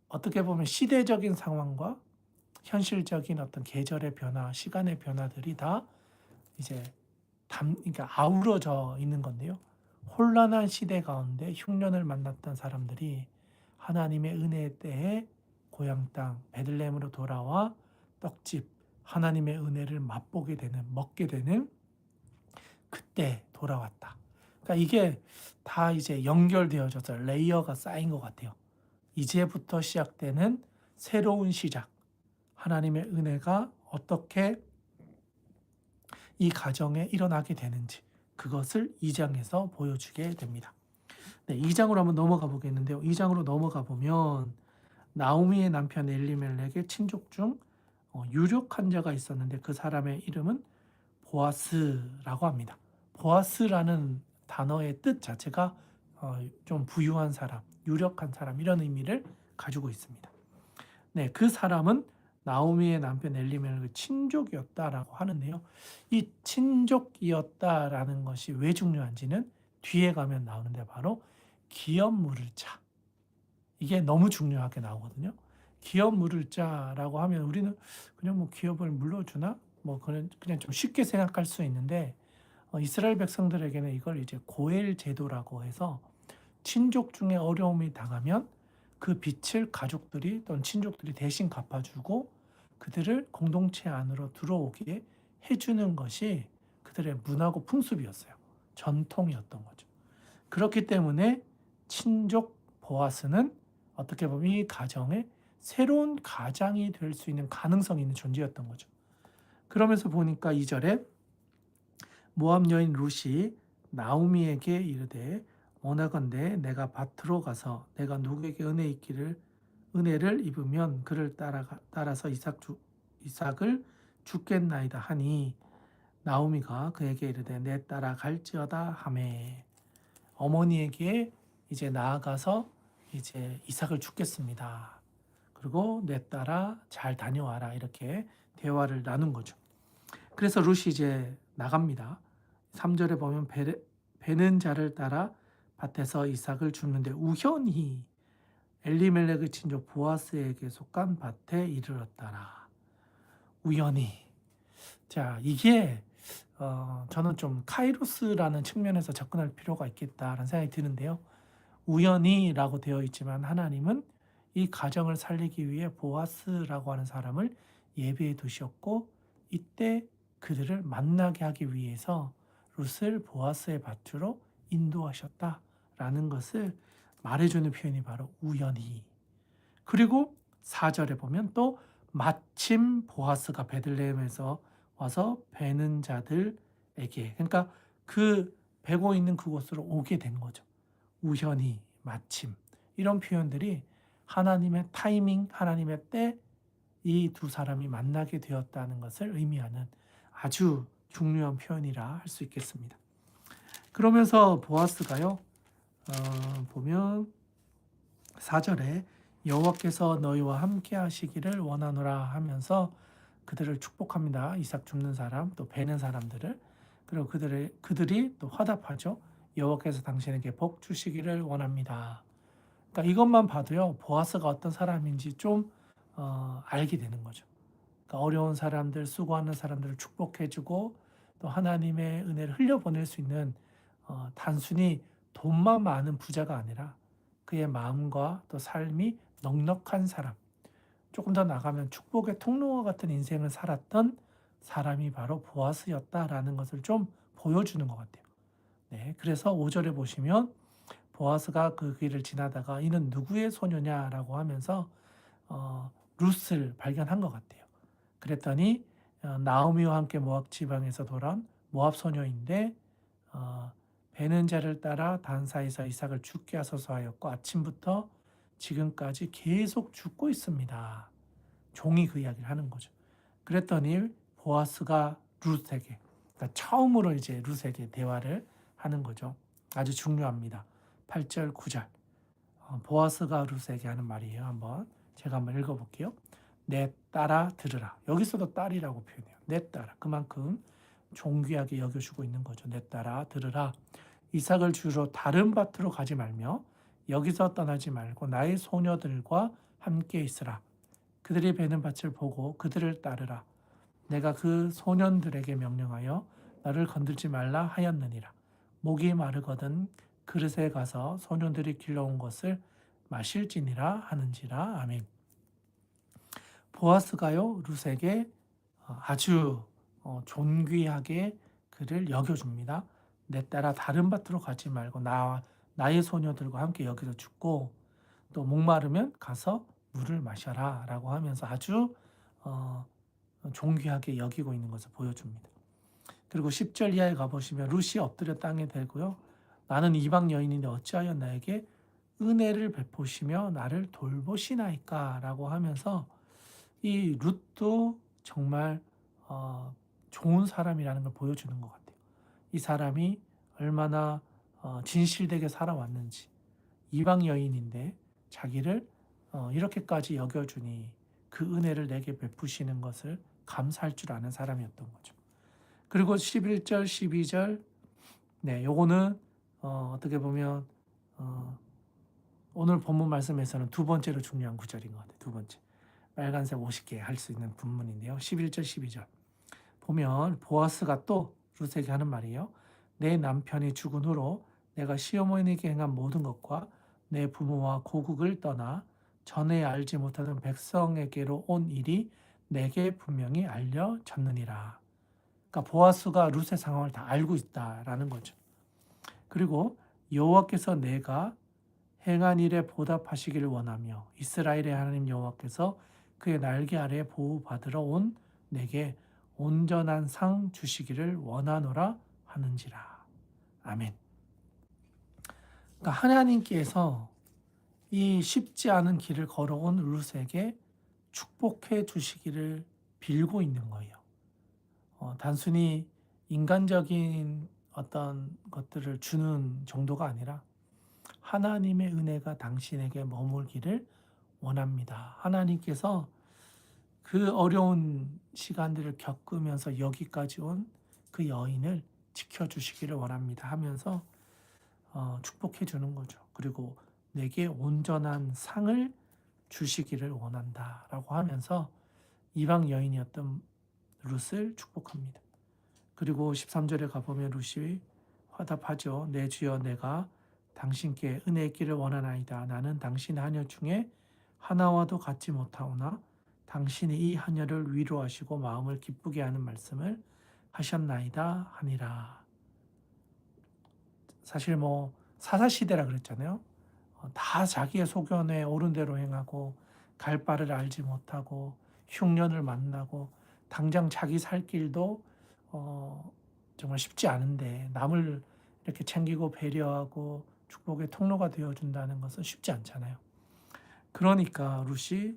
어떻게 보면 시대적인 상황과 현실적인 어떤 계절의 변화, 시간의 변화들이 다 이제 그러니까 아우러져 있는 건데요. 혼란한 시대 가운데 흉년을 만났던 사람들이 하나님의 은혜 때에 고향 땅 베들레헴으로 돌아와 떡집 하나님의 은혜를 맛보게 되는 먹게 되는 그때 돌아왔다. 그러니까 이게 다 이제 연결되어져서 레이어가 쌓인 것 같아요. 이제부터 시작되는 새로운 시작. 하나님의 은혜가 어떻게 이 가정에 일어나게 되는지 그것을 2장에서 보여주게 됩니다. 네, 2장으로 한번 넘어가 보겠는데요. 2장으로 넘어가 보면 나오미의 남편 엘리멜렉의 친족 중 유력한 자가 있었는데 그 사람의 이름은 보아스라고 합니다. 보아스라는 단어의 뜻 자체가 좀 부유한 사람, 유력한 사람 이런 의미를 가지고 있습니다. 네, 그 사람은 나오미의 남편 엘리멜렉의 친족이었다라고 하는데요. 이 친족이었다라는 것이 왜 중요한지는 뒤에 가면 나오는데 바로 기업 물을 자. 이게 너무 중요하게 나오거든요. 기업 물을 자라고 하면 우리는 그냥 뭐 기업을 물러주나? 뭐 그냥 좀 쉽게 생각할 수 있는데 이스라엘 백성들에게는 이걸 이제 고엘 제도라고 해서 친족 중에 어려움이 당하면 그 빚을 가족들이 또는 친족들이 대신 갚아주고 그들을 공동체 안으로 들어오게 해주는 것이 그들의 문화고 풍습이었어요. 전통이었던 거죠. 그렇기 때문에 친족 보아스는 어떻게 보면 이 가정의 새로운 가장이 될 수 있는 가능성이 있는 존재였던 거죠. 그러면서 보니까 2절에 모압 여인 룻이 나오미에게 이르되 원하건대 내가 밭으로 가서 내가 누구에게 은혜를 입으면 그를 따라서 이삭을 죽겠나이다 하니 나오미가 그에게 이르되 내 따라 갈지어다 하매 어머니에게 이제 나아가서 이제 이삭을 죽겠습니다. 그리고 내 따라 잘 다녀와라 이렇게 대화를 나눈 거죠. 그래서 룻이 이제 나갑니다. 3절에 보면 베는 자를 따라 밭에서 이삭을 줍는데 우연히 엘리멜렉의 친족 보아스에게 속한 밭에 이르렀다라. 우연히. 자, 이게 저는 좀 카이로스라는 측면에서 접근할 필요가 있겠다라는 생각이 드는데요. 우연히라고 되어 있지만 하나님은 이 가정을 살리기 위해 보아스라고 하는 사람을 예비해 두셨고 이때 그들을 만나게 하기 위해서 룻을 보아스의 밭으로 인도하셨다라는 것을 말해주는 표현이 바로 우연히. 그리고 4절에 보면 또 마침 보아스가 베들레헴에서 와서 베는 자들에게, 그러니까 그 베고 있는 그곳으로 오게 된 거죠. 우연히, 마침, 이런 표현들이 하나님의 타이밍, 하나님의 때 이 두 사람이 만나게 되었다는 것을 의미하는 아주 중요한 표현이라 할 수 있겠습니다. 그러면서 보아스가요, 보면 4절에 여호와께서 너희와 함께 하시기를 원하노라 하면서 그들을 축복합니다. 이삭 줍는 사람, 또 베는 사람들을. 그리고 그들이 또 화답하죠. 여호와께서 당신에게 복 주시기를 원합니다. 그러니까 이것만 봐도요, 보아스가 어떤 사람인지 좀 알게 되는 거죠. 그러니까 어려운 사람들, 수고하는 사람들을 축복해주고 또 하나님의 은혜를 흘려보낼 수 있는 단순히 돈만 많은 부자가 아니라 그의 마음과 또 삶이 넉넉한 사람, 조금 더 나가면 축복의 통로와 같은 인생을 살았던 사람이 바로 보아스였다라는 것을 좀 보여주는 것 같아요. 네, 그래서 5절에 보시면 보아스가 그 길을 지나다가 이는 누구의 소녀냐라고 하면서 룻을 발견한 것 같아요. 그랬더니 나오미와 함께 모압 지방에서 돌아온 모압 소녀인데 베는 자를 따라 단사에서 이삭을 죽게 하소서 하였고 아침부터 지금까지 계속 죽고 있습니다. 종이 그 이야기를 하는 거죠. 그랬더니 보아스가 룻에게, 그러니까 처음으로 이제 룻에게 대화를 하는 거죠. 아주 중요합니다. 8절, 9절. 보아스가 룻에게 하는 말이에요. 제가 한번 읽어볼게요. 내 딸아 들으라. 여기서도 딸이라고 표현해요. 내 딸아. 그만큼 존귀하게 여겨주고 있는 거죠. 내 딸아 들으라. 이삭을 주러 다른 밭으로 가지 말며 여기서 떠나지 말고 나의 소녀들과 함께 있으라. 그들이 베는 밭을 보고 그들을 따르라. 내가 그 소년들에게 명령하여 너를 건들지 말라 하였느니라. 목이 마르거든 그릇에 가서 소년들이 길러온 것을 마실지니라 하는지라. 아멘. 보아스가요 룻에게 아주 존귀하게 그를 여겨줍니다. 내 딸아 다른 밭으로 가지 말고 나의 소녀들과 함께 여기서 죽고 또 목마르면 가서 물을 마셔라 라고 하면서 아주 존귀하게 여기고 있는 것을 보여줍니다. 그리고 10절 이하에 가보시면 룻이 엎드려 땅에 대고요. 나는 이방 여인인데 어찌하여 나에게 은혜를 베푸시며 나를 돌보시나이까 라고 하면서 이 룻도 정말 좋은 사람이라는 걸 보여주는 것 같아요. 이 사람이 얼마나 진실되게 살아왔는지, 이방 여인인데 자기를 이렇게까지 여겨주니 그 은혜를 내게 베푸시는 것을 감사할 줄 아는 사람이었던 거죠. 그리고 11절, 12절, 네, 요거는 어떻게 보면 오늘 본문 말씀에서는 두 번째로 중요한 구절인 것 같아요. 두 번째. 빨간색 50개 할 수 있는 본문인데요. 11절, 12절. 보면 보아스가 또 룻에게 하는 말이에요. 내 남편이 죽은 후로 내가 시어머니에게 행한 모든 것과 내 부모와 고국을 떠나 전에 알지 못하던 백성에게로 온 일이 내게 분명히 알려졌느니라. 그러니까 보아스가 룻의 상황을 다 알고 있다라는 거죠. 그리고 여호와께서 내가 행한 일에 보답하시기를 원하며 이스라엘의 하나님 여호와께서 그의 날개 아래에 보호받으러 온 내게 온전한 상 주시기를 원하노라 하는지라. 아멘. 그러니까 하나님께서 이 쉽지 않은 길을 걸어온 룻에게 축복해 주시기를 빌고 있는 거예요. 단순히 인간적인 어떤 것들을 주는 정도가 아니라 하나님의 은혜가 당신에게 머물기를 원합니다. 하나님께서 그 어려운 시간들을 겪으면서 여기까지 온 그 여인을 지켜주시기를 원합니다 하면서 축복해 주는 거죠. 그리고 내게 온전한 상을 주시기를 원한다라고 하면서 이방 여인이었던 룻을 축복합니다. 그리고 13절에 가보면 룻이 화답하죠. 내 주여 내가 당신께 은혜 있기를 원하나이다. 나는 당신의 하녀 중에 하나와도 같지 못하오나 당신이 이 하녀를 위로하시고 마음을 기쁘게 하는 말씀을 하셨나이다 하니라. 사실 뭐 사사시대라 그랬잖아요. 다 자기의 소견에 옳은 대로 행하고 갈 바를 알지 못하고 흉년을 만나고 당장 자기 살 길도 정말 쉽지 않은데 남을 이렇게 챙기고 배려하고 축복의 통로가 되어준다는 것은 쉽지 않잖아요. 그러니까 룻이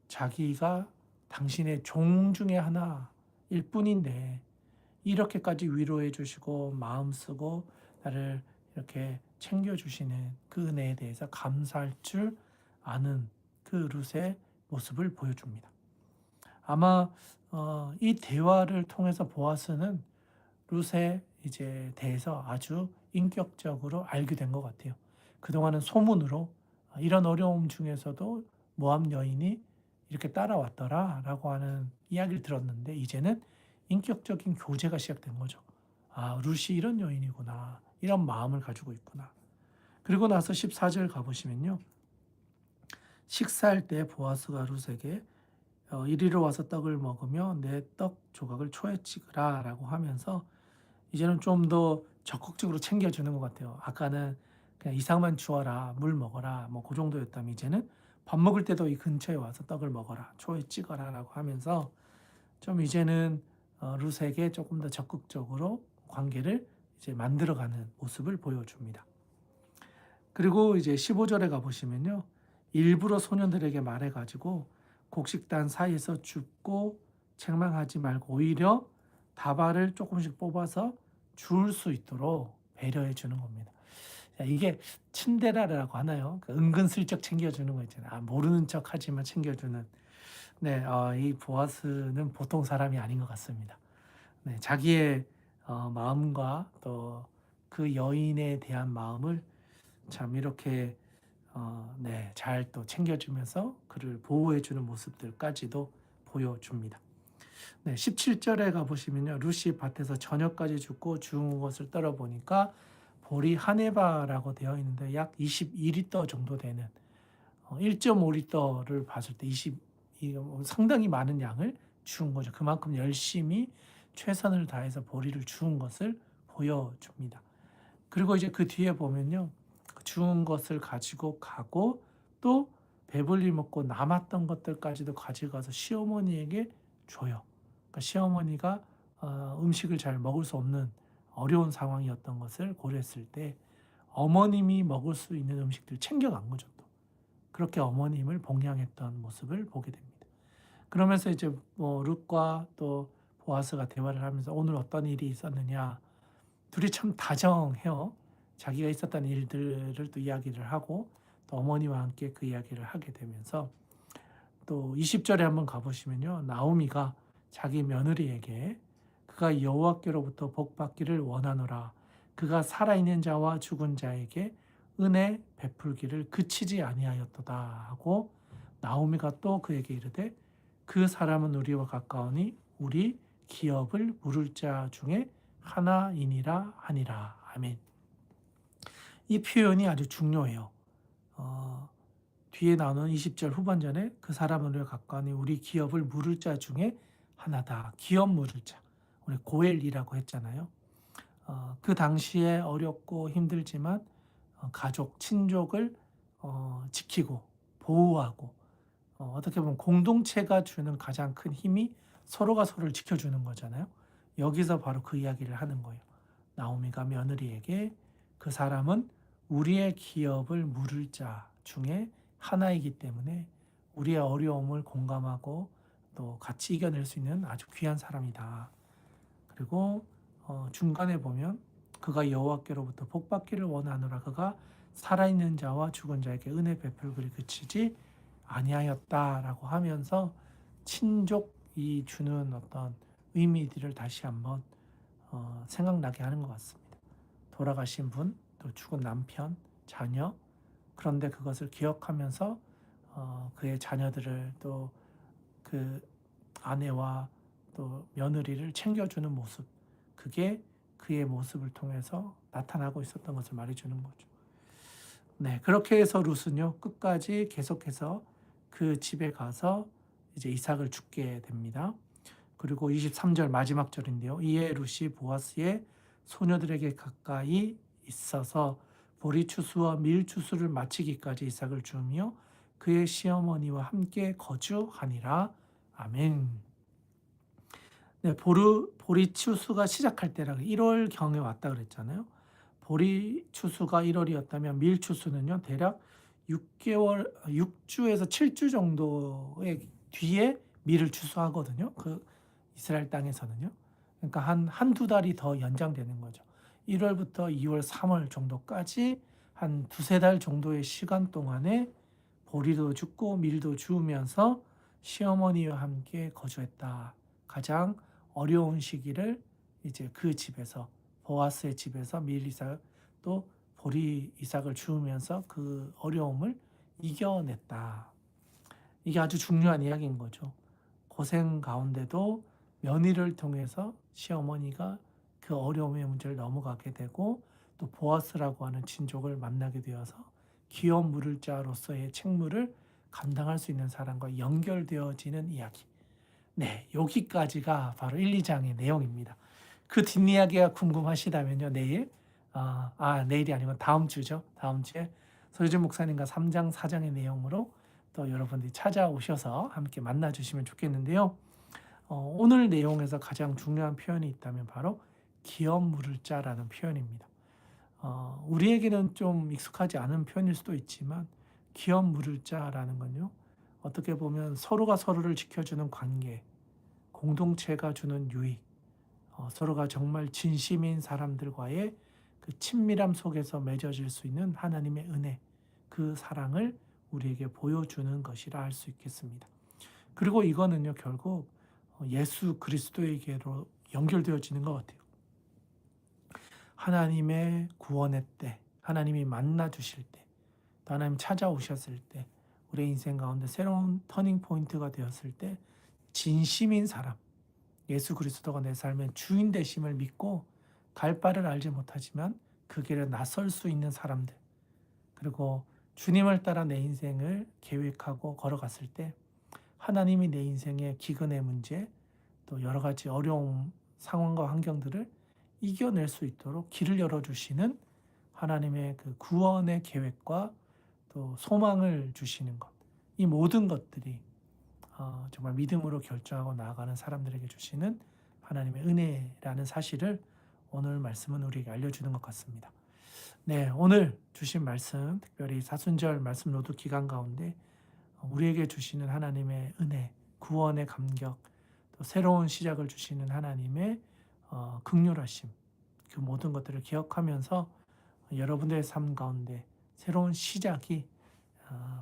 자기가 당신의 종 중에 하나일 뿐인데 이렇게까지 위로해 주시고 마음 쓰고 나를 이렇게 챙겨주시는 그 은혜에 대해서 감사할 줄 아는 그 룻의 모습을 보여줍니다. 아마 이 대화를 통해서 보아스는 룻에 이제 대해서 아주 인격적으로 알게 된 것 같아요. 그동안은 소문으로 이런 어려움 중에서도 모압 여인이 이렇게 따라왔더라라고 하는 이야기를 들었는데 이제는 인격적인 교제가 시작된 거죠. 아, 룻이 이런 여인이구나. 이런 마음을 가지고 있구나. 그리고 나서 14절 가보시면요. 식사할 때 보아스가 룻에게 이리로 와서 떡을 먹으며 내 떡 조각을 초에 찍으라 라고 하면서 이제는 좀 더 적극적으로 챙겨주는 것 같아요. 아까는 그냥 이상만 주어라, 물 먹어라, 뭐 그 정도였다면 이제는 밥 먹을 때도 이 근처에 와서 떡을 먹어라, 초에 찍어라 라고 하면서 좀 이제는 룻에게 조금 더 적극적으로 관계를 이제 만들어가는 모습을 보여줍니다. 그리고 이제 15절에 가보시면요. 일부러 소년들에게 말해가지고 곡식단 사이에서 줍고 책망하지 말고 오히려 다발을 조금씩 뽑아서 줄 수 있도록 배려해 주는 겁니다. 이게 친데레라고 하나요? 은근슬쩍 챙겨주는 거 있잖아요. 모르는 척 하지만 챙겨주는. 네, 이 보아스는 보통 사람이 아닌 것 같습니다. 네, 자기의 마음과 또 그 여인에 대한 마음을 참 이렇게 네, 잘 또 챙겨주면서 그를 보호해주는 모습들까지도 보여줍니다. 네, 17절에 가보시면요. 룻이 밭에서 저녁까지 죽고 죽은 것을 떨어보니까 볼이 한 에바라고 되어 있는데 약 22리터 정도 되는 1.5리터를 봤을 때 상당히 많은 양을 주운 거죠. 그만큼 열심히 최선을 다해서 보리를 주운 것을 보여줍니다. 그리고 이제 그 뒤에 보면요. 주운 것을 가지고 가고 또 배불리 먹고 남았던 것들까지도 가져가서 시어머니에게 줘요. 그러니까 시어머니가 음식을 잘 먹을 수 없는 어려운 상황이었던 것을 고려했을 때 어머님이 먹을 수 있는 음식들 챙겨간 거죠. 또 그렇게 어머님을 봉양했던 모습을 보게 됩니다. 그러면서 이제 뭐 룻과 또 보아스가 대화를 하면서 오늘 어떤 일이 있었느냐, 둘이 참 다정해요. 자기가 있었던 일들을 또 이야기를 하고 또 어머니와 함께 그 이야기를 하게 되면서 또 20절에 한번 가보시면요. 나오미가 자기 며느리에게 그가 여호와께로부터 복 받기를 원하노라. 그가 살아있는 자와 죽은 자에게 은혜 베풀기를 그치지 아니하였도다 하고 나오미가 또 그에게 이르되 그 사람은 우리와 가까우니 우리 기업을 물을 자 중에 하나이니라 하니라. 아멘. 이 표현이 아주 중요해요. 뒤에 나오는 20절 후반전에 그 사람은 우리와 가까우니 우리 기업을 물을 자 중에 하나다. 기업 물을 자. 우리 고엘이라고 했잖아요. 그 당시에 어렵고 힘들지만 가족, 친족을 지키고 보호하고 어떻게 보면 공동체가 주는 가장 큰 힘이 서로가 서로를 지켜주는 거잖아요. 여기서 바로 그 이야기를 하는 거예요. 나오미가 며느리에게 그 사람은 우리의 기업을 물을 자 중에 하나이기 때문에 우리의 어려움을 공감하고 또 같이 이겨낼 수 있는 아주 귀한 사람이다. 그리고 중간에 보면 그가 여호와께로부터 복 받기를 원하노라. 그가 살아있는 자와 죽은 자에게 은혜 베풀기를 그치지 아니하였다라고 하면서 친족이 주는 어떤 의미들을 다시 한번 생각나게 하는 것 같습니다. 돌아가신 분, 또 죽은 남편, 자녀, 그런데 그것을 기억하면서 그의 자녀들을 또 그 아내와 또 며느리를 챙겨주는 모습, 그게 그의 모습을 통해서 나타나고 있었던 것을 말해주는 거죠. 네, 그렇게 해서 룻은요 끝까지 계속해서 그 집에 가서 이제 이삭을 죽게 됩니다. 그리고 23절 마지막 절인데요. 이에 룻이 보아스의 소녀들에게 가까이 있어서 보리 추수와 밀 추수를 마치기까지 이삭을 주며 그의 시어머니와 함께 거주하니라. 아멘. 네, 보리 추수가 시작할 때라 1월 경에 왔다 그랬잖아요. 보리 추수가 1월이었다면 밀 추수는요 대략 6개월, 6주에서 7주 정도의 뒤에 밀을 추수하거든요. 그 이스라엘 땅에서는요. 그러니까 한두 달이 더 연장되는 거죠. 1월부터 2월, 3월 정도까지 한 두세 달 정도의 시간 동안에 보리도 줍고 밀도 주우면서 시어머니와 함께 거주했다. 가장 어려운 시기를 이제 그 집에서 보아스의 집에서 밀 이삭 또 보리 이삭을 주우면서 그 어려움을 이겨냈다. 이게 아주 중요한 이야기인 거죠. 고생 가운데도 며느리를 통해서 시어머니가 그 어려움의 문제를 넘어가게 되고 또 보아스라고 하는 친족을 만나게 되어서 기업 물을 자로서의 책무를 감당할 수 있는 사람과 연결되어지는 이야기. 네, 여기까지가 바로 1, 2장의 내용입니다. 그 뒷이야기가 궁금하시다면요, 내일이 아니고 다음 주죠. 다음 주에 서유준 목사님과 3장, 4장의 내용으로 또 여러분들이 찾아오셔서 함께 만나주시면 좋겠는데요. 오늘 내용에서 가장 중요한 표현이 있다면 바로 기업 물을 자라는 표현입니다. 우리에게는 좀 익숙하지 않은 표현일 수도 있지만 기업 물을 자라는 건요. 어떻게 보면 서로가 서로를 지켜주는 관계, 공동체가 주는 유익, 서로가 정말 진심인 사람들과의 그 친밀함 속에서 맺어질 수 있는 하나님의 은혜, 그 사랑을 우리에게 보여주는 것이라 할 수 있겠습니다. 그리고 이거는요, 결국 예수 그리스도에게로 연결되어지는 것 같아요. 하나님의 구원의 때, 하나님이 만나 주실 때, 또 하나님 찾아오셨을 때, 우리 인생 가운데 새로운 터닝 포인트가 되었을 때 진심인 사람, 예수 그리스도가 내 삶의 주인 되심을 믿고 갈 바를 알지 못하지만 그 길을 나설 수 있는 사람들, 그리고 주님을 따라 내 인생을 계획하고 걸어갔을 때 하나님이 내 인생의 기근의 문제, 또 여러 가지 어려운 상황과 환경들을 이겨낼 수 있도록 길을 열어주시는 하나님의 그 구원의 계획과 또 소망을 주시는 것, 이 모든 것들이 정말 믿음으로 결정하고 나아가는 사람들에게 주시는 하나님의 은혜라는 사실을 오늘 말씀은 우리에게 알려주는 것 같습니다. 네, 오늘 주신 말씀, 특별히 사순절 말씀 로드 기간 가운데 우리에게 주시는 하나님의 은혜, 구원의 감격, 또 새로운 시작을 주시는 하나님의 긍휼하심, 그 모든 것들을 기억하면서 여러분들의 삶 가운데 새로운 시작이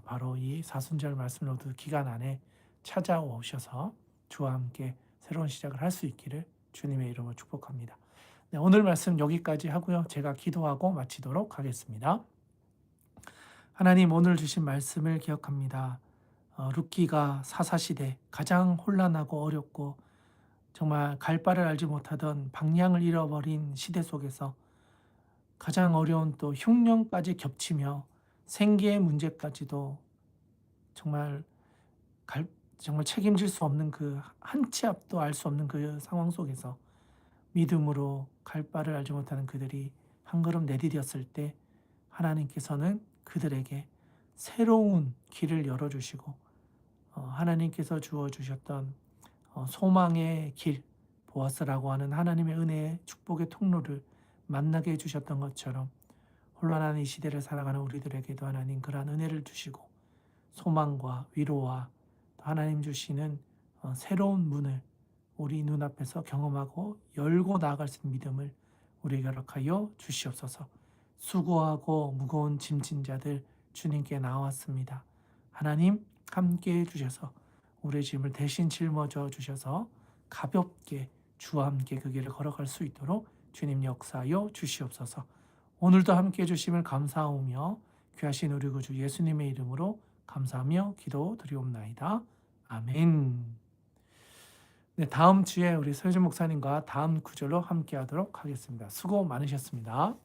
바로 이 사순절 말씀 로드 기간 안에 찾아오셔서 주와 함께 새로운 시작을 할 수 있기를 주님의 이름으로 축복합니다. 네, 오늘 말씀 여기까지 하고요. 제가 기도하고 마치도록 하겠습니다. 하나님, 오늘 주신 말씀을 기억합니다. 룻기가 사사시대 가장 혼란하고 어렵고 정말 갈 바를 알지 못하던 방향을 잃어버린 시대 속에서 가장 어려운 또 흉년까지 겹치며 생계의 문제까지도 정말 정말 책임질 수 없는 그 한 치 앞도 알 수 없는 그 상황 속에서 믿음으로 갈 바를 알지 못하는 그들이 한 걸음 내디뎠을 때 하나님께서는 그들에게 새로운 길을 열어주시고 하나님께서 주어주셨던 소망의 길, 보아스라고 하는 하나님의 은혜의 축복의 통로를 만나게 해주셨던 것처럼 혼란한 이 시대를 살아가는 우리들에게도 하나님 그러한 은혜를 주시고 소망과 위로와 하나님 주시는 새로운 문을 우리 눈앞에서 경험하고 열고 나아갈 수 있는 믿음을 우리에게 허락하여 주시옵소서. 수고하고 무거운 짐진 자들 주님께 나왔습니다. 하나님 함께해 주셔서 우리의 짐을 대신 짊어져 주셔서 가볍게 주와 함께 그 길을 걸어갈 수 있도록 주님 역사하여 주시옵소서. 오늘도 함께해 주심을 감사하며 귀하신 우리 구주 예수님의 이름으로 감사하며 기도드리옵나이다. 아멘. 네, 다음 주에 우리 서유준 목사님과 다음 구절로 함께하도록 하겠습니다. 수고 많으셨습니다.